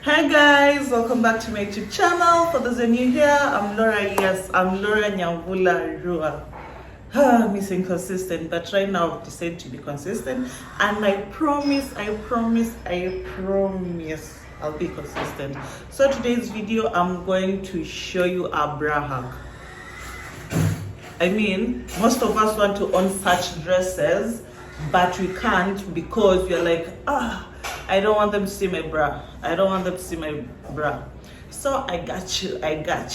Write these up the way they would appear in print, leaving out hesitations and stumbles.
Hi guys, welcome back to my YouTube channel. For those of you here, I'm Laura. Yes, I'm Laura Nyambula Rua. Missing consistent, but right now I've decided to be consistent, and I promise I'll be consistent. So today's video, I'm going to show you a bra hack. I mean, most of us want to own such dresses, but we can't because we're like, I don't want them to see my bra. I don't want them to see my bra. So I got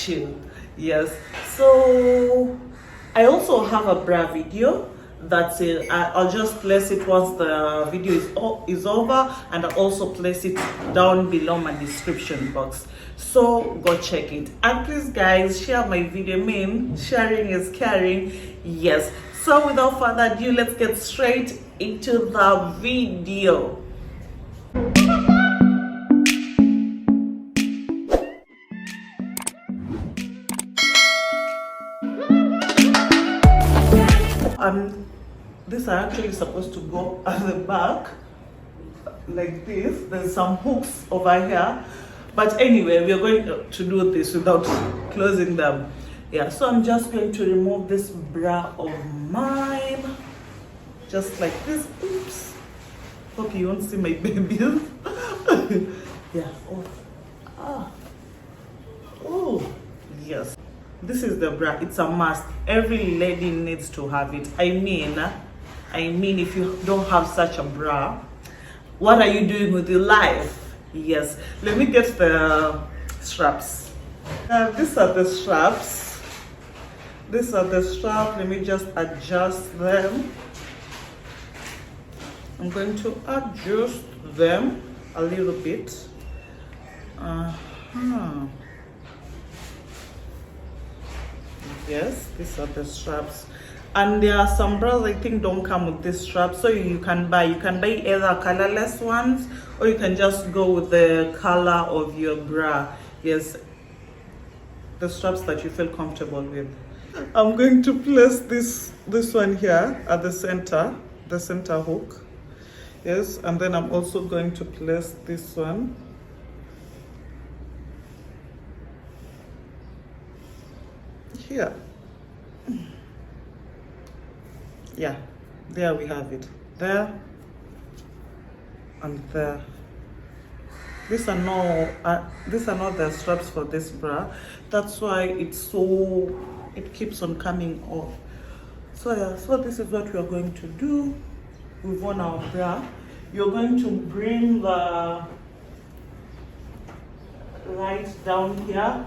you. Yes. So I also have a bra video that's it. I'll just place it once the video is over, and I'll also place it down below my description box. So go check it. And please guys, share my video. I mean, sharing is caring. Yes. So without further ado, let's get straight into the video. These are actually supposed to go at the back like this. There's some hooks over here, but anyway, we are going to do this without closing them. Yeah, so I'm just going to remove this bra of mine just like this. Oops, hope you won't see my babies. Yeah. Oh yes, this is the bra. It's a must. Every lady needs to have it. I mean, if you don't have such a bra, what are you doing with your life? Yes. Let me get the straps. These are the straps. Let me just adjust them. I'm going to adjust them a little bit. Yes, these are the straps, and there are some bras I think don't come with this strap, so you can buy either colorless ones, or you can just go with the color of your bra. Yes, the straps that you feel comfortable with. I'm going to place this one here at the center hook. Yes, and then I'm also going to place this one here. Yeah, there we have it. There and there. These are not the straps for this bra. That's why it keeps on coming off. So yeah, so this is what we are going to do. We've worn our bra. You're going to bring the light down here,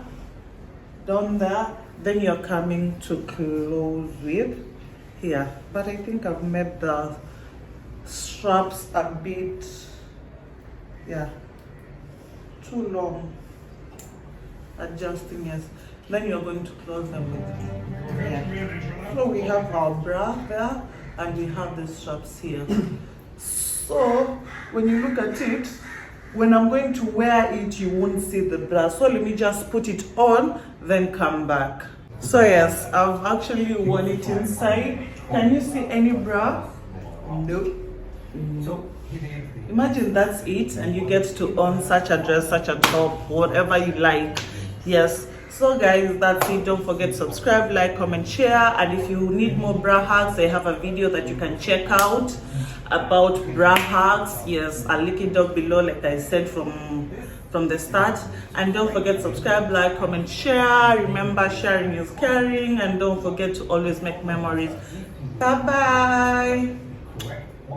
down there. Then you're coming to close with here. But I think I've made the straps a bit, too long. Adjusting, yes. Then you're going to close them with So we have our bra there, and we have the straps here. So when you look at it, when I'm going to wear it, you won't see the bra. So let me just put it on, then come back. So yes, I've actually worn it inside. Can you see any bra? Nope. Imagine that's it, and you get to own such a dress, such a top, whatever you like. Yes. So guys, that's it. Don't forget to subscribe, like, comment, share, and if you need more bra hacks, I have a video that you can check out about bra hacks. Yes, I'll link it down below, like I said from the start. And don't forget to subscribe, like, comment, share. Remember, sharing is caring, and don't forget to always make memories. Bye bye.